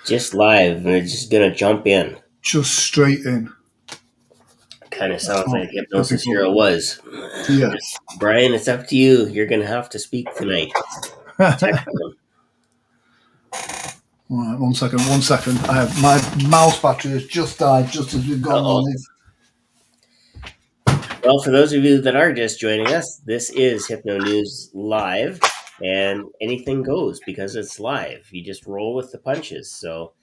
Just live. We're just gonna jump in. Just straight in. Kind of That's sounds not like Hypnosis typical. Hero was. Yes. Brian, it's up to you. You're gonna have to speak tonight. Tech them. All right, 1 second. 1 second. I have my mouse battery has just died just as we've gone Uh-oh. live. Well, for those of you that are just joining us, this is Hypno News Live, and anything goes because it's live. You just roll with the punches. So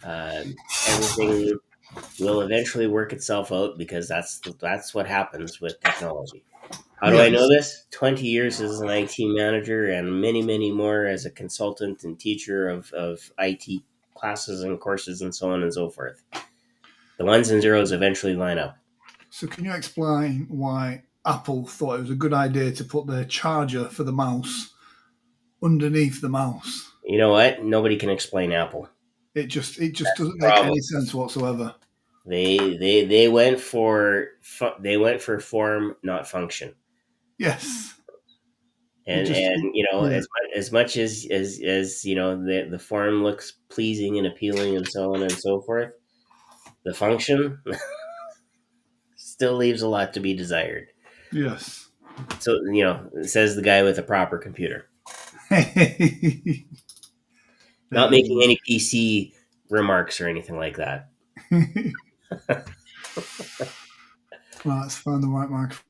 everything will eventually work itself out because that's what happens with technology. How do I know Yes. this? 20 years as an IT manager and many, many more as a consultant and teacher of IT classes and courses and so on and so forth. The ones and zeros eventually line up. So can you explain why Apple thought it was a good idea to put their charger for the mouse underneath the mouse? You know what? Nobody can explain Apple. It just That's the doesn't make problem. any sense whatsoever. They went for form, not function. Yes. It And just yeah. as much as the form looks pleasing and appealing and so on and so forth, the function still leaves a lot to be desired. Yes. So, says the guy with a proper computer. Not making any PC remarks or anything like that. Right, let's find the right microphone.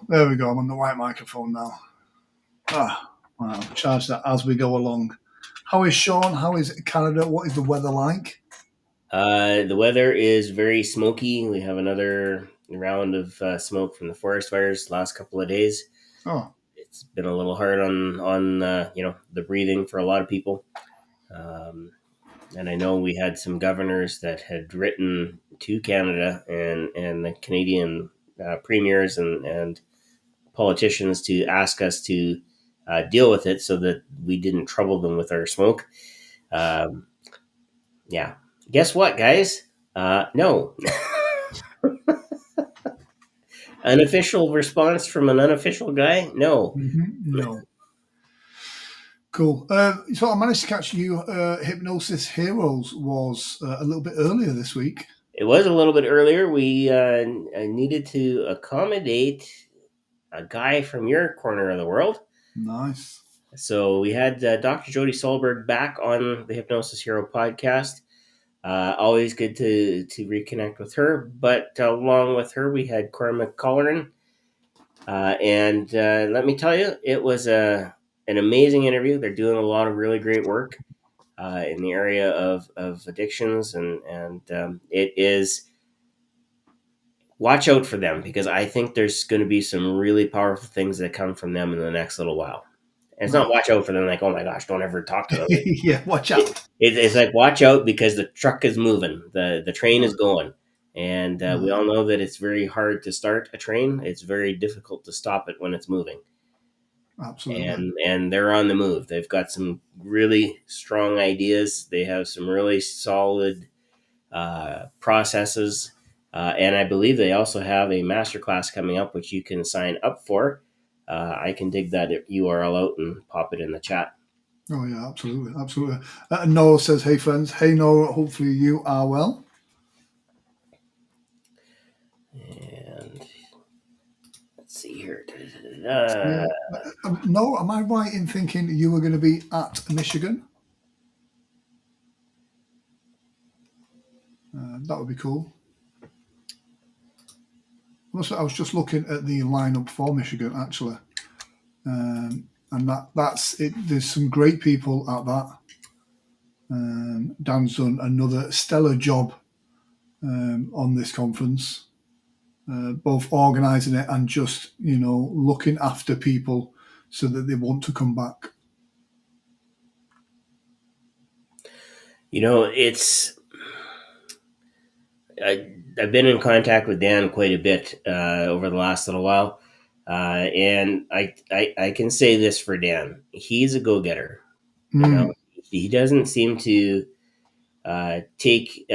There we go. I'm on the right microphone now. I'll charge that as we go along. How is Sean? How is Canada? What is the weather like? The weather is very smoky. We have another round of smoke from the forest fires the last couple of days. Oh, It's been a little hard on the breathing for a lot of people. And I know we had some governors that had written to Canada and the Canadian premiers and politicians to ask us to deal with it so that we didn't trouble them with our smoke. Um, yeah. Guess what, guys? No. Unofficial response from an unofficial guy? No. no. Cool. So I managed to catch you. Hypnosis Heroes was a little bit earlier this week. It was a little bit earlier. We needed to accommodate a guy from your corner of the world. Nice. So we had Dr. Jody Solberg back on the Hypnosis Hero podcast. Always good to reconnect with her. But along with her, we had Cormac Colleran. And let me tell you, it was an amazing interview. They're doing a lot of really great work in the area of addictions. And it is, watch out for them because I think there's going to be some really powerful things that come from them in the next little while. And it's not watch out for them like, oh my gosh, don't ever talk to them. Yeah, watch out. It's like watch out because the truck is moving, the train is going, and we all know that it's very hard to start a train. It's very difficult to stop it when it's moving. Absolutely. And they're on the move. They've got some really strong ideas. They have some really solid processes, and I believe they also have a masterclass coming up, which you can sign up for. I can dig that URL out and pop it in the chat. Oh yeah, absolutely, absolutely. Noah says, "Hey friends, hey Noah. Hopefully you are well." And let's see here. Noah, am I right in thinking you were going to be at Michigan? That would be cool. I was just looking at the lineup for Michigan actually, and that's it. There's some great people at that. Dan's done another stellar job on this conference, both organising it and just looking after people so that they want to come back. It's I've been in contact with Dan quite a bit over the last little while, and I can say this for Dan: he's a go-getter. He doesn't seem to take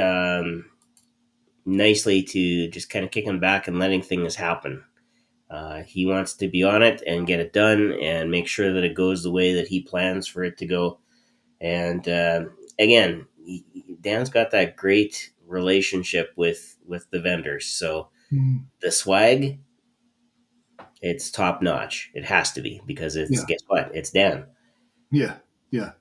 nicely to just kind of kicking back and letting things happen. He wants to be on it and get it done and make sure that it goes the way that he plans for it to go. And again, Dan's got that great relationship with the vendors. So Mm. the swag, it's top notch. It has to be because it's, Yeah, guess what? It's Dan. yeah, yeah.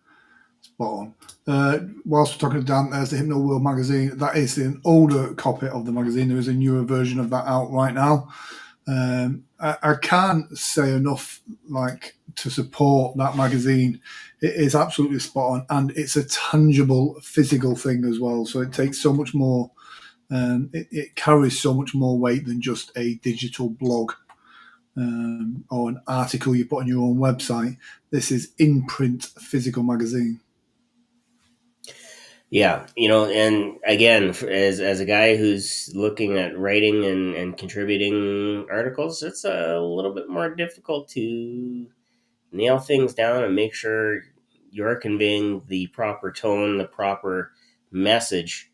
Spot on. Whilst we're talking to Dan, there's the Hypno World magazine. That is an older copy of the magazine. There is a newer version of that out right now. I can't say enough like to support that magazine. It is absolutely spot on, and it's a tangible physical thing as well. So it takes so much more. It carries so much more weight than just a digital blog or an article you put on your own website. This is in print physical magazine. Yeah, and again, as a guy who's looking at writing and contributing articles, it's a little bit more difficult to nail things down and make sure you're conveying the proper tone, the proper message,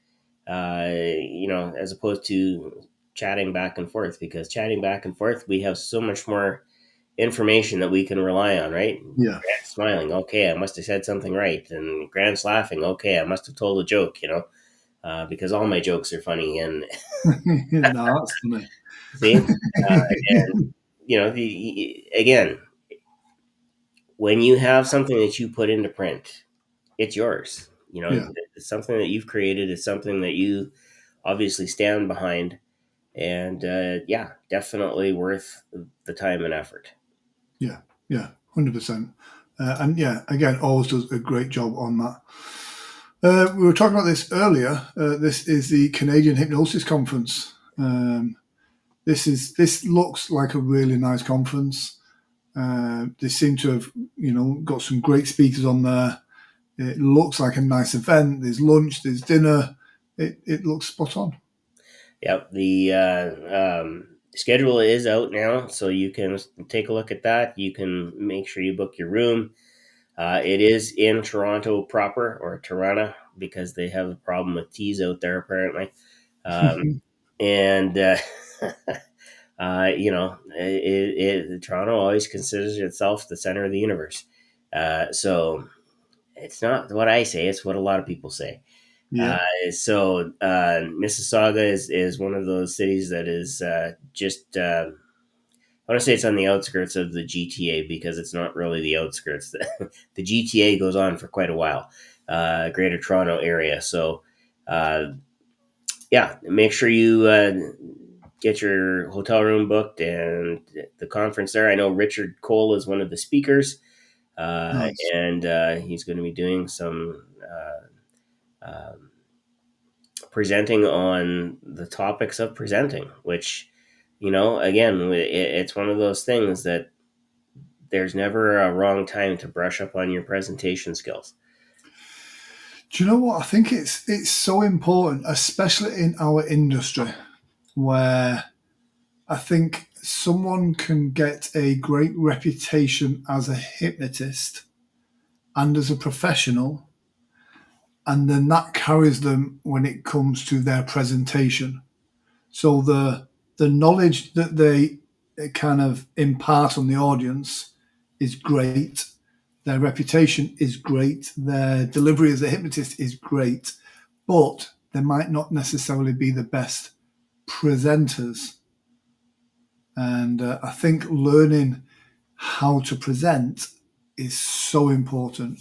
as opposed to chatting back and forth. Because chatting back and forth, we have so much more information that we can rely on, right? Yeah. Grant's smiling, okay, I must have said something right. And Grant's laughing, okay, I must have told a joke, because all my jokes are funny. And No, that's funny. see, and again, when you have something that you put into print, it's yours. Yeah, It's something that you've created. It's something that you obviously stand behind, and yeah, definitely worth the time and effort. yeah, yeah, 100%. And yeah, again, always does a great job on that. We were talking about this earlier. This is the Canadian Hypnosis Conference. This looks like a really nice conference. They seem to have, got some great speakers on there. It looks like a nice event. There's lunch, there's dinner. It looks spot on. Yep, the schedule is out now, so you can take a look at that. You can make sure you book your room. It is in Toronto proper, or Toronto, because they have a problem with T's out there apparently. Um, and Toronto always considers itself the center of the universe. So it's not what I say; it's what a lot of people say. Yeah, Mississauga is one of those cities that is just. I want to say it's on the outskirts of the GTA because it's not really the outskirts. The GTA goes on for quite a while, Greater Toronto area. So, yeah, make sure you get your hotel room booked and the conference there. I know Richard Cole is one of the speakers, nice. and he's going to be doing some presenting on the topics of presenting, which, again, it's one of those things that there's never a wrong time to brush up on your presentation skills. Do you know what? I think it's so important, especially in our industry, where I think someone can get a great reputation as a hypnotist and as a professional, and then that carries them when it comes to their presentation. So the knowledge that they kind of impart on the audience is great. Their reputation is great. Their delivery as a hypnotist is great, but they might not necessarily be the best presenters. And I think learning how to present is so important.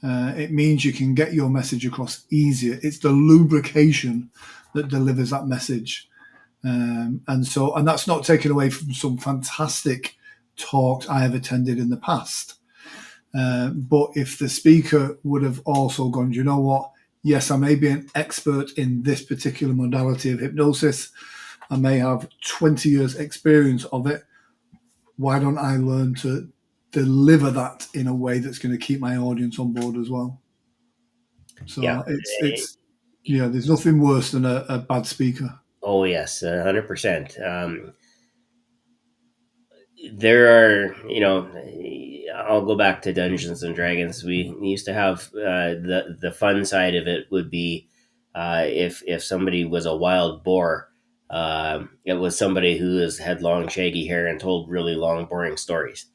It means you can get your message across easier. It's the lubrication that delivers that message. And that's not taken away from some fantastic talks I have attended in the past. But if the speaker would have also gone, do you know what? Yes, I may be an expert in this particular modality of hypnosis. I may have 20 years experience of it. Why don't I learn to deliver that in a way that's going to keep my audience on board as well? Yeah. So it's yeah, there's nothing worse than a bad speaker. Oh yes, 100%. There are, I'll go back to Dungeons and Dragons. We used to have the fun side of it would be if somebody was a wild boar. It was somebody who had long, shaggy hair and told really long, boring stories.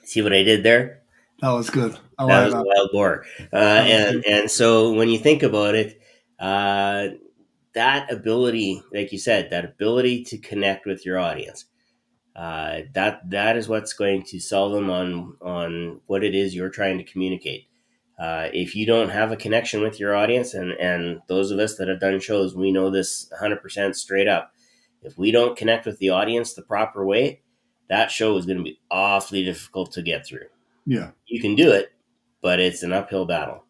See what I did there? That was good. I That like was a that. wild boar. That was good. And so when you think about it, uh, that ability, like you said, that ability to connect with your audience, that is what's going to sell them on what it is you're trying to communicate. If you don't have a connection with your audience, and those of us that have done shows, we know this 100% straight up. If we don't connect with the audience the proper way, that show is going to be awfully difficult to get through. Yeah. You can do it, but it's an uphill battle.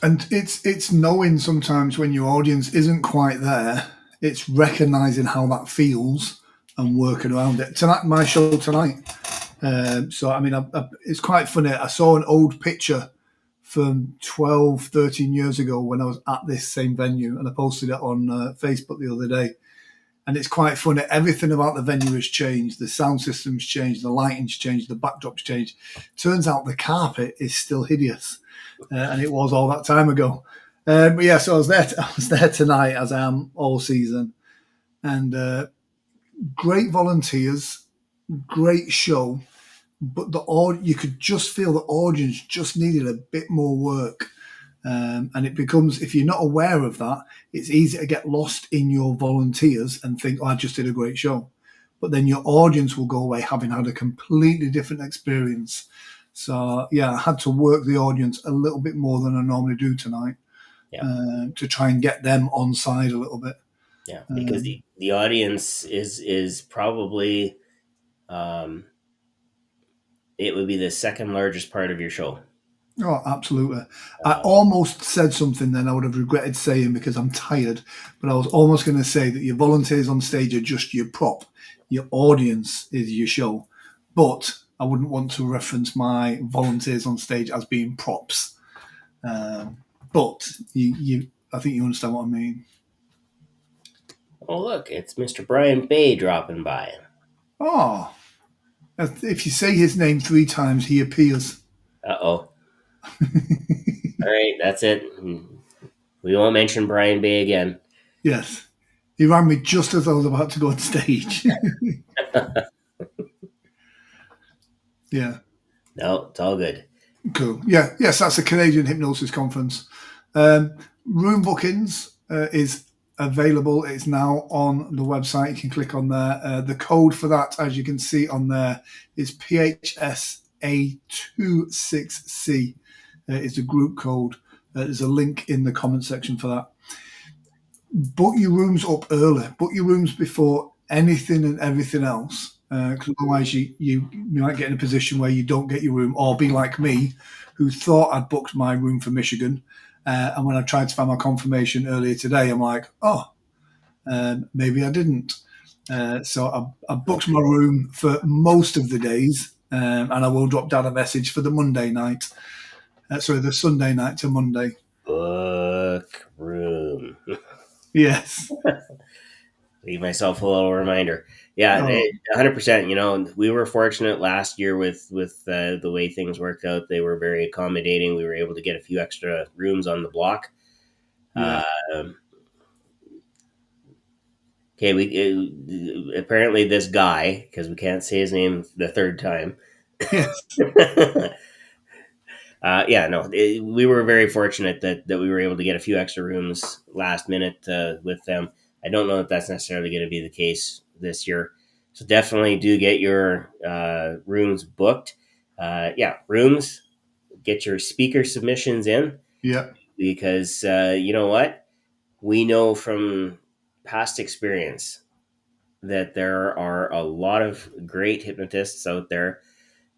And it's knowing sometimes when your audience isn't quite there, it's recognizing how that feels and working around it. Tonight, my show tonight. So, I mean, it's quite funny. I saw an old picture from 12, 13 years ago when I was at this same venue, and I posted it on Facebook the other day. And it's quite funny. Everything about the venue has changed. The sound system's changed, the lighting's changed, the backdrop's changed. Turns out the carpet is still hideous, and it was all that time ago. But yeah, so I was there. I was there tonight, as I am all season, and great volunteers, great show. But you could just feel the audience just needed a bit more work. And it becomes, if you're not aware of that, it's easy to get lost in your volunteers and think, oh, I just did a great show. But then your audience will go away having had a completely different experience. So, yeah, I had to work the audience a little bit more than I normally do tonight Yeah, to try and get them on side a little bit. yeah, because Um, the audience is probably um, it would be the second largest part of your show. oh, absolutely. I Uh, almost said something then I would have regretted saying because I'm tired, but I was almost going to say that your volunteers on stage are just your prop. Your audience is your show. But I wouldn't want to reference my volunteers on stage as being props. But I think you understand what I mean. oh, look, it's Mr. Brian Bay dropping by. Oh, if you say his name 3 times, he appears. Uh-oh. All right, that's it. We won't mention Brian Bay again. Yes. He rang me just as I was about to go on stage. Yeah. No, it's all good. Cool. Yeah. Yes, that's a Canadian hypnosis conference. Um, room bookings is available. It's now on the website. You can click on there. The code for that, as you can see on there, is PHSA26C. It's a group code. There's a link in the comment section for that. Book your rooms up early. Book your rooms before anything and everything else. Because otherwise, you might get in a position where you don't get your room, or be like me, who thought I'd booked my room for Michigan, and when I tried to find my confirmation earlier today, I'm like, oh, maybe I didn't. So I booked my room for most of the days, and I will drop down a message for the Monday night. Sorry, the Sunday night to Monday. Book room. Yes. Leave myself a little reminder. Yeah, Oh, 100%. You know, we were fortunate last year with the way things worked out. They were very accommodating. We were able to get a few extra rooms on the block. yeah. Um, okay, we apparently this guy, because we can't say his name the third time. Yes. Yeah, no, we were very fortunate that we were able to get a few extra rooms last minute with them. I don't know if that's necessarily going to be the case this year. So definitely do get your rooms booked. Yeah, rooms, get your speaker submissions in Yeah. because you know what? We know from past experience that there are a lot of great hypnotists out there,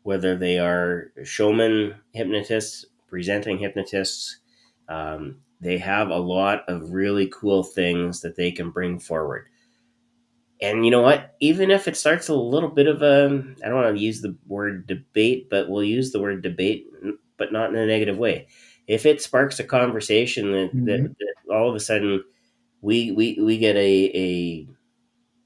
whether they are showman hypnotists, presenting hypnotists. They have a lot of really cool things that they can bring forward. And you know what? Even if it starts a little bit of a, I don't want to use the word debate, but we'll use the word debate, but not in a negative way. If it sparks a conversation Mhm. that all of a sudden we get a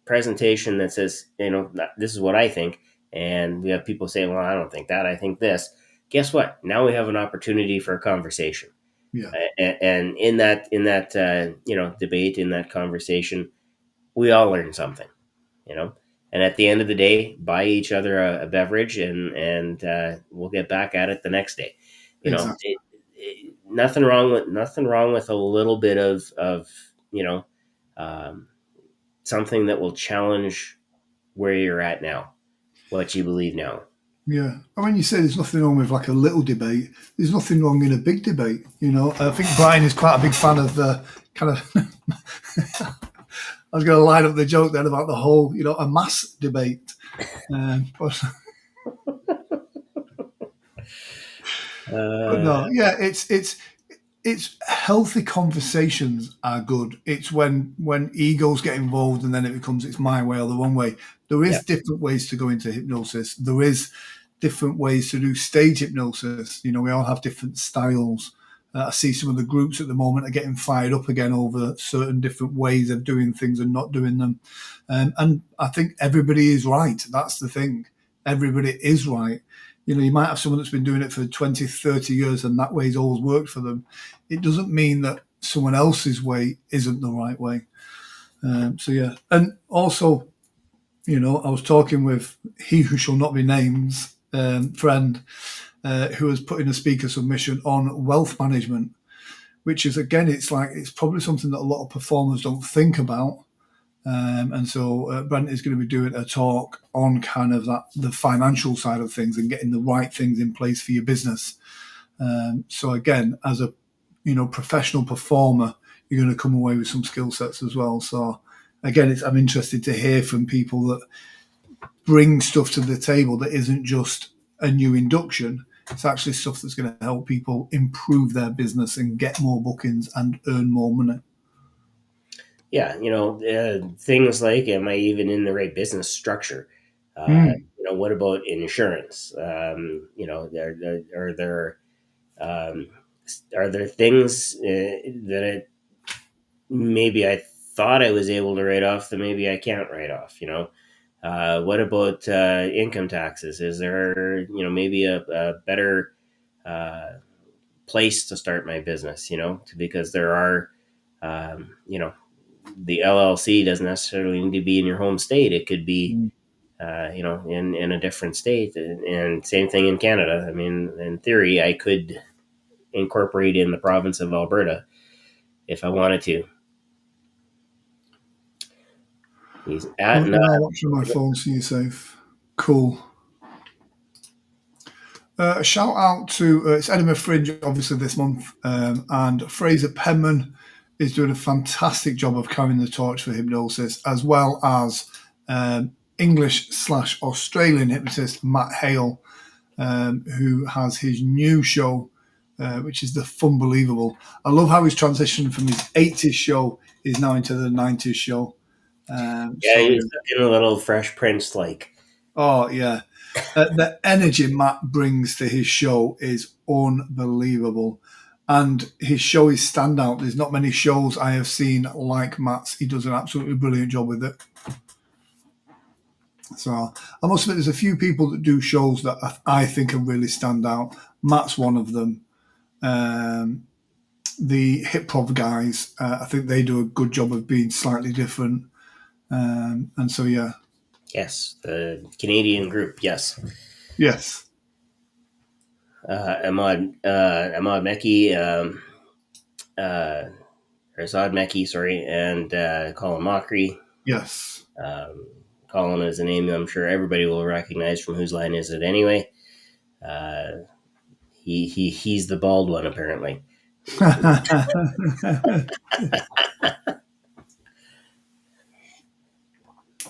presentation that says, you know, this is what I think, and we have people saying, well, I don't think that, I think this. Guess what? Now we have an opportunity for a conversation, Yeah. and in that you know, debate, in that conversation, we all learn something. You know, and at the end of the day, buy each other a beverage, and we'll get back at it the next day. You know, Exactly. nothing wrong with a little bit of you know um, something that will challenge where you're at now, what you believe now. Yeah. And when you say there's nothing wrong with like a little debate, there's nothing wrong in a big debate. I think Brian is quite a big fan of the kind of. I was going to line up the joke then about the whole, a mass debate. But Uh, no, yeah, it's healthy conversations are good. It's when egos get involved and then it becomes it's my way or the wrong way. There yeah, is different ways to go into hypnosis. There is different ways to do stage hypnosis. We all have different styles. I see some of the groups at the moment are getting fired up again over certain different ways of doing things and not doing them. And I think everybody is right. That's the thing. Everybody is right. You might have someone that's been doing it for 20, 30 years and that way's always worked for them. It doesn't mean that someone else's way isn't the right way. So, yeah. And also, I was talking with he who shall not be named friend who was putting a speaker submission on wealth management, which is, again, it's probably something that a lot of performers don't think about. And so Brent is going to be doing a talk on kind of the financial side of things and getting the right things in place for your business. So again, as a professional performer, you're going to come away with some skill sets as well. So again, I'm interested to hear from people that bring stuff to the table that isn't just a new induction. It's actually stuff that's going to help people improve their business and get more bookings and earn more money. yeah, things like, am I even in the right business structure? Mm. What about insurance? Um, are there things that maybe I thought I was able to write off that maybe I can't write off? What about income taxes? Is there, maybe a better uh, place to start my business? Because there are, the LLC doesn't necessarily need to be in your home state. It could be, Mm. in a different state, and same thing in Canada. I mean, in theory, I could incorporate in the province of Alberta if I wanted to. He's at Well, no, yeah, I'll watch on my phone so you're safe. Cool. A shout out to it's Edinburgh Fringe, obviously this month, and Fraser Penman is doing a fantastic job of carrying the torch for hypnosis, as well as English/Australian hypnotist Matt Hale, who has his new show, which is the Funbelievable. I love how he's transitioned from his 80s show is now into the 90s show. yeah, So he's looking a little Fresh Prince like. oh yeah, the energy Matt brings to his show is unbelievable, and his show is standout. There's not many shows I have seen like Matt's. He does an absolutely brilliant job with it. So I must admit, there's a few people that do shows that I think are really stand out. Matt's one of them. Um, the hip hop guys, I think they do a good job of being slightly different. And so yeah, Yes, the Canadian group. Yes, yes, Ahmad Meki, uh, or Saad Meki, sorry, and Colin Mockery. yes. Um, Colin is a name I'm sure everybody will recognize from Whose Line Is It Anyway. Uh, he's the bald one apparently.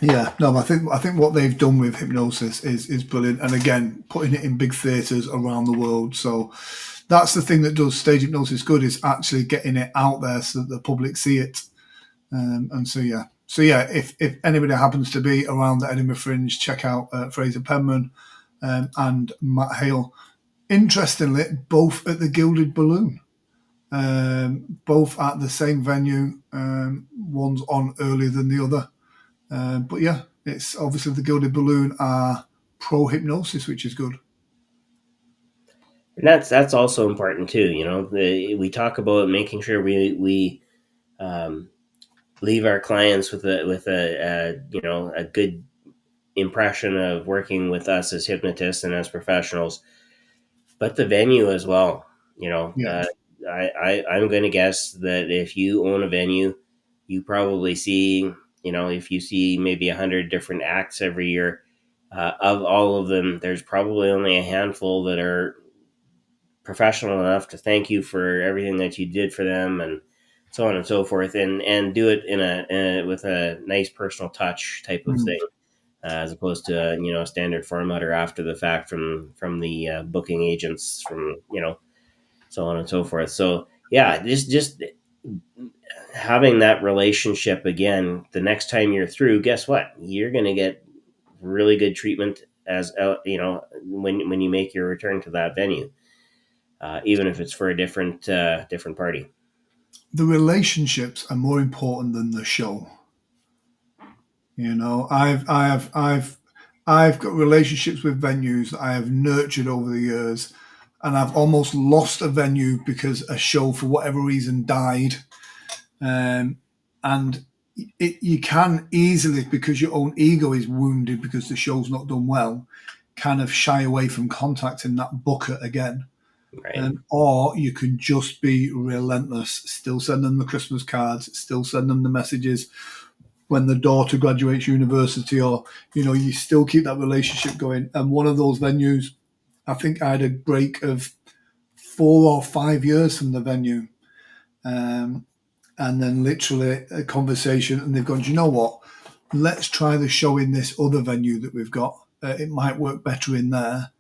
Yeah, no, I think what they've done with hypnosis is brilliant, and again, putting it in big theatres around the world. So that's the thing that does stage hypnosis good is actually getting it out there so that the public see it. And so yeah, if anybody happens to be around the Edinburgh Fringe, check out Fraser Penman and Matt Hale. Interestingly, both at the Gilded Balloon, both at the same venue. One's on earlier than the other. But yeah, it's obviously the Gilded Balloon are pro hypnosis, which is good. And that's also important too. We talk about making sure we um, leave our clients with a good impression of working with us as hypnotists and as professionals, but the venue as well. You know, Yeah. I'm going to guess that if you own a venue, you probably see, you know, if you see maybe 100 different acts every year, of all of them, there's probably only a handful that are professional enough to thank you for everything that you did for them, and so on and so forth, and do it with a nice personal touch type of Mm. thing, as opposed to a standard format or after the fact from the booking agents, from so on and so forth. So yeah, just having that relationship again. The next time you're through, guess what? You're going to get really good treatment as when you make your return to that venue, even if it's for a different party. The relationships are more important than the show. I've got relationships with venues that I have nurtured over the years, and I've almost lost a venue because a show, for whatever reason, died. And you can easily, because your own ego is wounded because the show's not done well, kind of shy away from contacting that booker again. Right. Or you can just be relentless, still send them the Christmas cards, still send them the messages when the daughter graduates university, or you still keep that relationship going. And one of those venues, I think I had a break of 4 or 5 years from the venue. And then literally a conversation, and they've gone, do you know what? Let's try the show in this other venue that we've got. It might work better in there.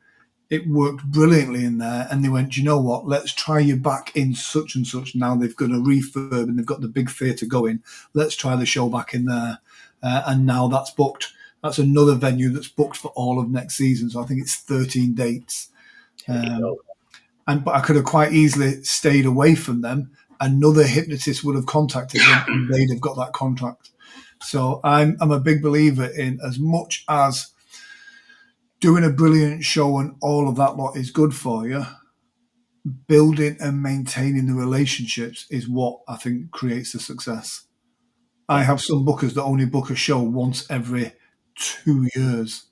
It worked brilliantly in there. And they went, do you know what? Let's try you back in such and such. Now they've got a refurb and they've got the big theatre going. Let's try the show back in there. And now that's booked. That's another venue that's booked for all of next season. So I think it's 13 dates. There you Um, go. but I could have quite easily stayed away from them. Another hypnotist would have contacted them and they'd have got that contract. So I'm a big believer in, as much as doing a brilliant show and all of that lot is good for you, building and maintaining the relationships is what I think creates the success. I Yeah. have some bookers that only book a show once every 2 years.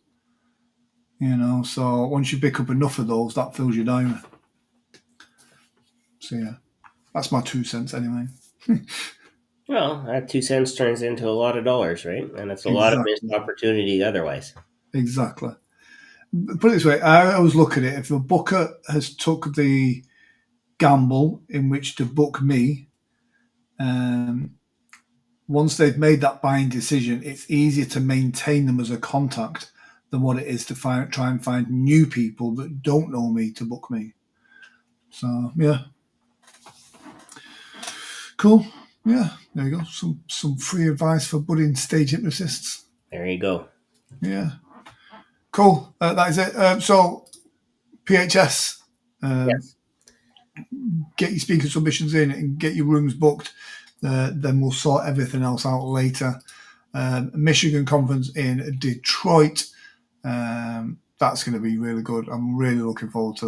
So once you pick up enough of those, that fills you down. So yeah, that's my 2 cents anyway. Well, that 2 cents turns into a lot of dollars, right? And it's a lot of missed Exactly. opportunity otherwise. Exactly. Put it this way, I always look at it. If a booker has took the gamble in which to book me, um, once they've made that buying decision, it's easier to maintain them as a contact than what it is to try and find new people that don't know me to book me. So yeah, cool. Yeah, there you go. Some free advice for budding stage hypnotists. There you go. Yeah, cool. That is it. So PHS, um, Yes. get your speaker submissions in and get your rooms booked. Then we'll sort everything else out later. Michigan conference in Detroit. That's going to be really good. I'm really looking forward to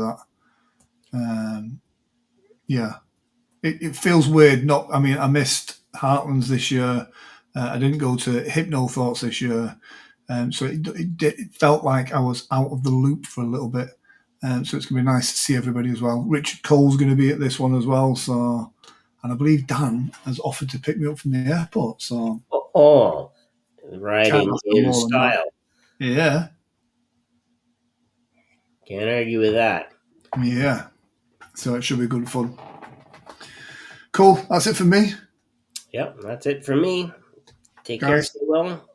that. Yeah, it feels weird. I missed Heartlands this year. I didn't go to Hypno Thoughts this year. So it felt like I was out of the loop for a little bit. So it's going to be nice to see everybody as well. Richard Cole's going to be at this one as well. So, and I believe Dan has offered to pick me up from the airport. So Oh, can't riding ask for in more than that. style. Yeah, Can't argue with that. yeah. So it should be good fun. Cool. That's it for me, Yep, that's it for me. Take care, guys. stay well.